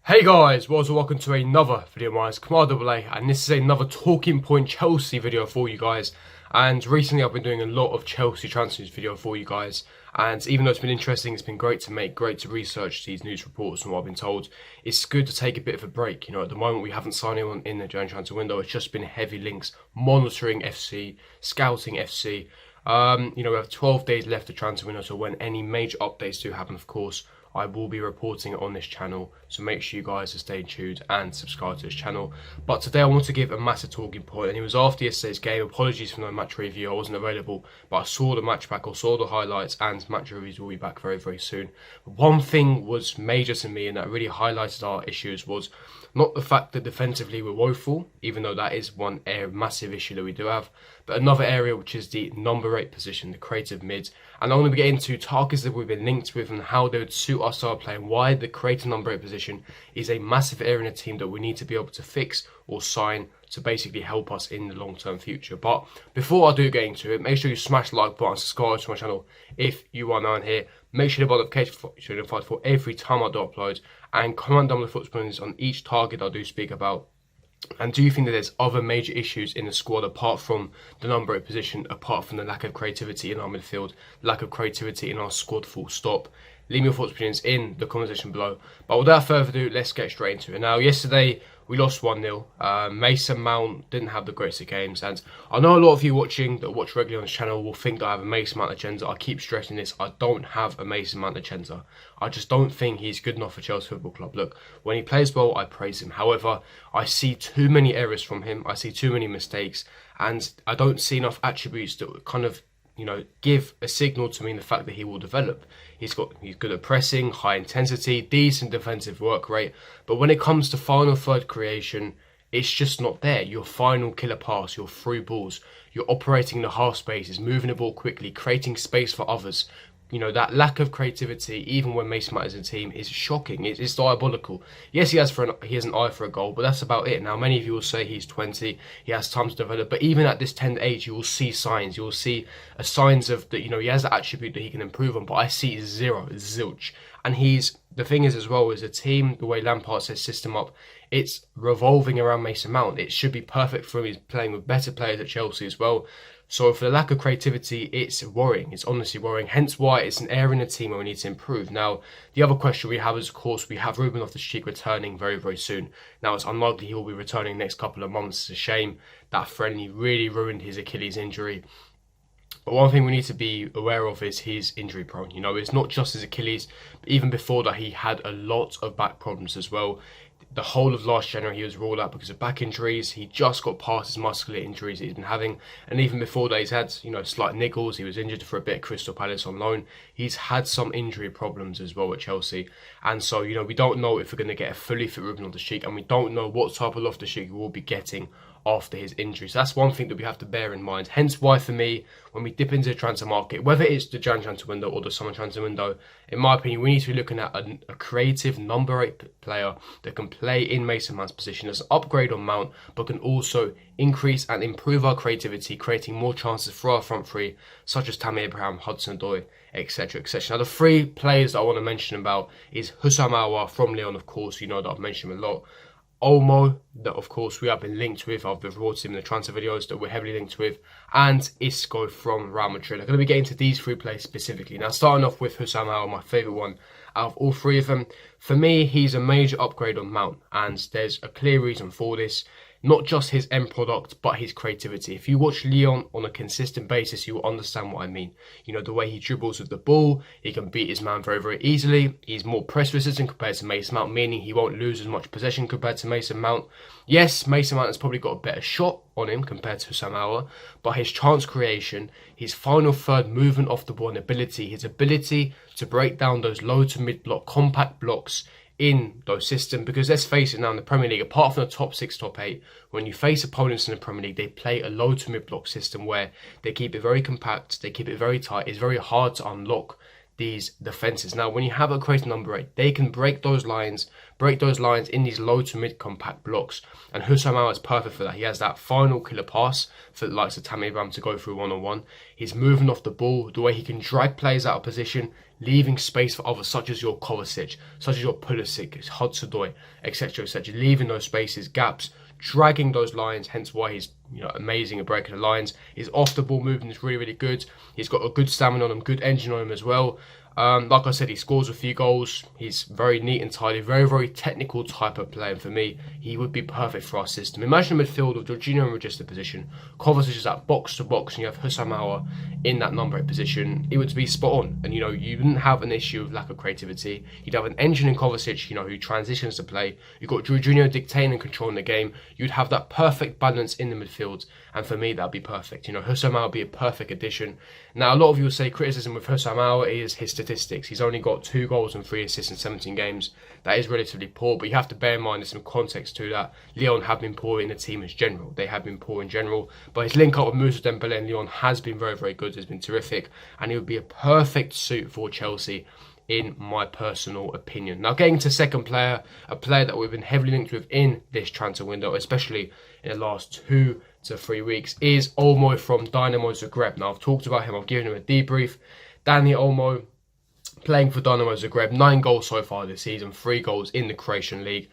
Hey guys, welcome to another video of mine. It's Kamar AA, and this is another Talking Point Chelsea video for you guys. And recently I've been doing a lot of Chelsea transfers video for you guys. And even though it's been interesting, it's been great to research these news reports and what I've been told. It's good to take a bit of a break. You know, at the moment we haven't signed anyone in the January transfer window. It's just been heavy links, monitoring FC, scouting FC. We have 12 days left to transfer window, so when any major updates do happen, of course, I will be reporting it on this channel, so make sure you guys are staying tuned and subscribe to this channel. But today I want to give a massive talking point, and it was after yesterday's game. Apologies for no match review, I wasn't available, but I saw the match back, I saw the highlights, and match reviews will be back very, very soon. One thing was major to me, and that really highlighted our issues, was not the fact that defensively we're woeful, even though that is one massive issue that we do have, but another area which is the number 8 position, the creative mid. And I'm going to be getting into targets that we've been linked with and how they would suit our style of play, and why the creative number 8 position is a massive area in a team that we need to be able to fix or sign to basically help us in the long-term future. But before I do get into it, make sure you smash the like button, subscribe to my channel if you are new here. Make sure the bell notification to be notified for every time I do upload, and comment down the footprints on each target I do speak about. And do you think that there's other major issues in the squad apart from the number 8 position, apart from the lack of creativity in our midfield, lack of creativity in our squad full stop? Leave me your thoughts opinions in the comment section below. But without further ado, let's get straight into it. Now, yesterday we lost 1-0. Mason Mount didn't have the greatest of games, and I know a lot of you watching that watch regularly on this channel will think that I have a Mason Mount agenda. I keep stressing this, I don't have a Mason Mount agenda. I just don't think he's good enough for Chelsea Football Club. Look, when he plays well, I praise him. However, I see too many errors from him, I see too many mistakes, and I don't see enough attributes that kind of, give a signal to me in the fact that he will develop. He's good at pressing, high intensity, decent defensive work rate, but when it comes to final third creation, it's just not there. Your final killer pass, your through balls, you're operating in the half spaces, moving the ball quickly, creating space for others. That lack of creativity, even when Mason Mount is in the team, is shocking. It's diabolical. Yes, he has an eye for a goal, but that's about it. Now, many of you will say he's 20, he has time to develop, but even at this tender age, you will see signs. You will see signs of that. He has that attribute that he can improve on, but I see zero, zilch. And the thing is as well, is the team, the way Lampard sets system up, it's revolving around Mason Mount. It should be perfect for him. He's playing with better players at Chelsea as well. So for the lack of creativity, it's worrying. It's honestly worrying. Hence why it's an area in the team where we need to improve. Now, the other question we have is, of course, we have Ruben Loftus-Cheek returning very, very soon. Now, it's unlikely he will be returning next couple of months. It's a shame. That friendly really ruined his Achilles injury. But one thing we need to be aware of is he's injury prone. It's not just his Achilles, but even before that, he had a lot of back problems as well. The whole of last January, he was ruled out because of back injuries. He just got past his muscular injuries he's been having. And even before that, he's had, slight niggles. He was injured for a bit at Crystal Palace on loan. He's had some injury problems as well at Chelsea. And so, we don't know if we're going to get a fully fit Ruben Loftus-Cheek, and we don't know what type of Loftus-Cheek we will be getting after his injury. So that's one thing that we have to bear in mind. Hence why, for me, when we dip into the transfer market, whether it's the Jan transfer window or the summer transfer window, in my opinion, we need to be looking at a creative number 8 player that can play in Mason Mount's position as an upgrade on Mount, but can also increase and improve our creativity, creating more chances for our front three, such as Tammy Abraham, Hudson-Odoi, etc, etc. Now, the 3 players that I want to mention about is Houssam Aouar from Lyon, of course. That I've mentioned a lot. Olmo, that of course we have been linked with. I've reported him in the transfer videos that we're heavily linked with, and Isco from Real Madrid. I'm going to be getting to these 3 players specifically. Now, starting off with Houssam Aouar, my favourite one out of all 3 of them. For me, he's a major upgrade on Mount, and there's a clear reason for this. Not just his end product, but his creativity. If you watch Lyon on a consistent basis, you will understand what I mean. The way he dribbles with the ball, he can beat his man very, very easily. He's more press resistant compared to Mason Mount, meaning he won't lose as much possession compared to Mason Mount. Yes, Mason Mount has probably got a better shot on him compared to Houssam Aouar, but his chance creation, his final third movement off the ball and his ability to break down those low to mid block, compact blocks in those systems, because let's face it, now in the Premier League, apart from the top 6, top 8, when you face opponents in the Premier League, they play a low to mid block system where they keep it very compact, they keep it very tight. It's very hard to unlock these defenses. Now, when you have a creative number 8, they can break those lines in these low to mid compact blocks, and Houssam Aouar is perfect for that. He has that final killer pass for the likes of Tammy Abraham to go through one-on-one. He's moving off the ball, the way he can drag players out of position, leaving space for others, such as your Kovacic, such as your Pulisic, Hudson-Odoi, etc., etc., leaving those spaces, gaps, dragging those lines, hence why he's amazing at breaking the lines. His off the ball movement is really, really good. He's got a good stamina on him, good engine on him as well. Like I said, he scores a few goals. He's very neat and tidy, very, very technical type of player. And for me, he would be perfect for our system. Imagine a midfield with Jorginho in register position, Kovacic is at box to box, and you have Houssam Aouar in that number 8 position. It would be spot on. And you wouldn't have an issue of lack of creativity. You'd have an engine in Kovacic, who transitions to play. You've got Jorginho dictating and controlling the game. You'd have that perfect balance in the midfield. And for me, that'd be perfect. Houssam Aouar would be a perfect addition. Now, a lot of you will say criticism with Houssam Aouar is his statistics. He's only got 2 goals and 3 assists in 17 games. That is relatively poor, but you have to bear in mind there's some context to that. Lyon have been poor in the team as general. They have been poor in general, but his link up with Moussa Dembélé and Lyon has been very, very good. It's been terrific, and he would be a perfect suit for Chelsea, in my personal opinion. Now, getting to second player, a player that we've been heavily linked with in this transfer window, especially in the last 2 to 3 weeks, is Olmo from Dynamo Zagreb. Now, I've talked about him, I've given him a debrief. Dani Olmo, playing for Dynamo Zagreb, 9 goals so far this season, 3 goals in the Croatian League.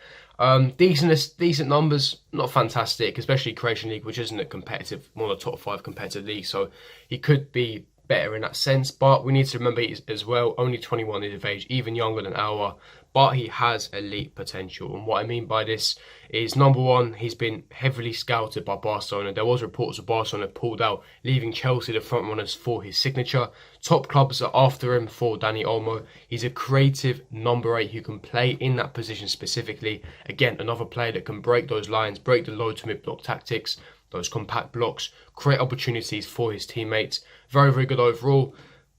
Decent numbers, not fantastic, especially Croatian League, which isn't a competitive, one of the top 5 competitive leagues, so he could be better in that sense, but we need to remember he's as well only 21 years of age, even younger than Aouar, but he has elite potential. And what I mean by this is, number one, he's been heavily scouted by Barcelona. There was reports of Barcelona pulled out, leaving Chelsea the front runners for his signature. Top clubs are after him for Dani Olmo. He's a creative number 8 who can play in that position specifically. Again, another player that can break those lines, break the low to mid block tactics, those compact blocks, create opportunities for his teammates. Very, very good overall.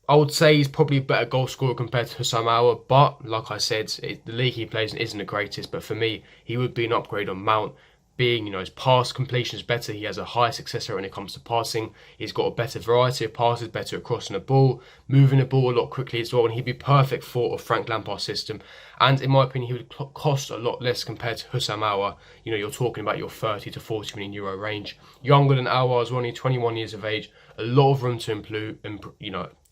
I would say he's probably a better goal scorer compared to Houssam Aouar, but like I said, the league he plays in isn't the greatest. But for me, he would be an upgrade on Mount. Being, his pass completion is better. He has a higher success rate when it comes to passing. He's got a better variety of passes, better at crossing the ball, moving the ball a lot quickly as well. And he'd be perfect for a Frank Lampard system. And in my opinion, he would cost a lot less compared to Houssam Aouar. You're talking about your 30 to 40 million euro range. Younger than Aouar, is only 21 years of age. A lot of room to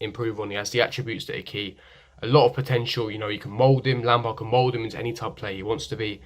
improve on. He has the attributes that are key. A lot of potential. You can mould him. Lampard can mould him into any type of player he wants to be.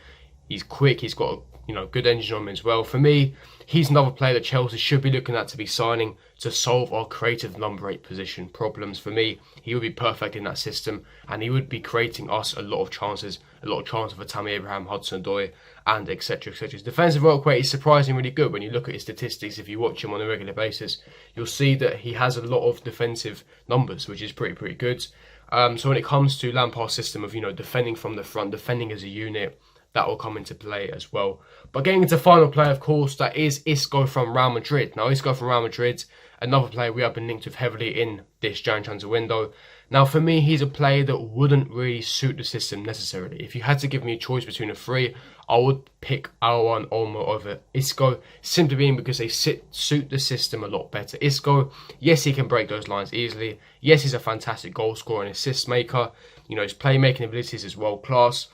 He's quick. He's got a good engine on him as well. For me, he's another player that Chelsea should be looking at to be signing to solve our creative number 8 position problems. For me, he would be perfect in that system, and he would be creating us a lot of chances for Tammy Abraham, Hudson-Odoi, and etc. etc. His defensive work rate is surprisingly really good when you look at his statistics. If you watch him on a regular basis, you'll see that he has a lot of defensive numbers, which is pretty good. So when it comes to Lampard's system of defending from the front, defending as a unit, that will come into play as well. But getting into final player, of course, that is Isco from Real Madrid. Now, Isco from Real Madrid, another player we have been linked with heavily in this January transfer window. Now, for me, he's a player that wouldn't really suit the system necessarily. If you had to give me a choice between the 3, I would pick Aouar and Olmo over Isco, simply being because they suit the system a lot better. Isco, yes, he can break those lines easily. Yes, he's a fantastic goal scorer and assist maker. His playmaking abilities is world class.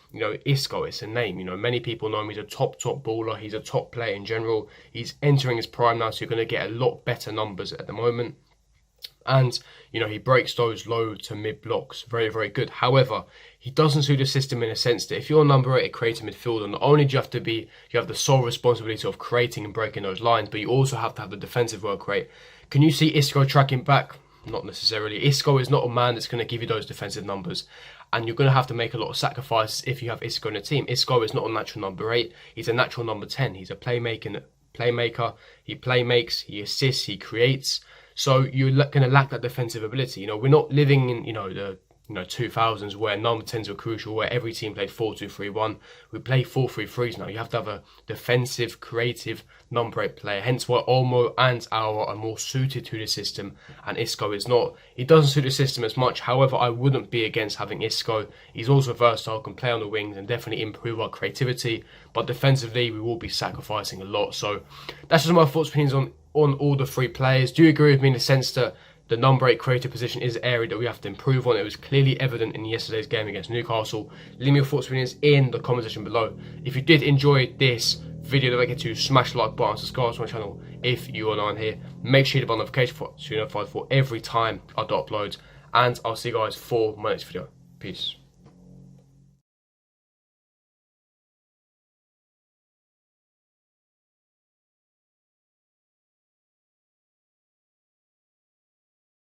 Isco, it's a name. Many people know him. He's a top baller. He's a top player in general. He's entering his prime now, so you're going to get a lot better numbers at the moment. And, he breaks those low to mid blocks. Very, very good. However, he doesn't suit the system in a sense that if you're number 8 creative midfielder, not only do you have the sole responsibility of creating and breaking those lines, but you also have to have the defensive work rate. Can you see Isco tracking back? Not necessarily. Isco is not a man that's going to give you those defensive numbers, and you're going to have to make a lot of sacrifices if you have Isco in the team. Isco is not a natural number 8. He's a natural number 10. He's a playmaker. He playmakes, he assists, he creates. So you're going to lack that defensive ability. We're not living in the 2000s where number 10s were crucial, where every team played 4-2-3-1. We play 4-3-3s now. You have to have a defensive, creative number 8 player. Hence why Olmo and Aouar are more suited to the system, and Isco is not. He doesn't suit the system as much. However, I wouldn't be against having Isco. He's also versatile, can play on the wings and definitely improve our creativity. But defensively, we will be sacrificing a lot. So that's just my thoughts, opinions on all the 3 players. Do you agree with me in the sense that the number 8 creative position is an area that we have to improve on? It was clearly evident in yesterday's game against Newcastle. Leave me your thoughts and opinions in the comment section below. If you did enjoy this video, don't forget to smash the like button, subscribe to my channel if you are new here. Make sure you hit the notification for to be notified for every time I upload. and I'll see you guys for my next video. Peace.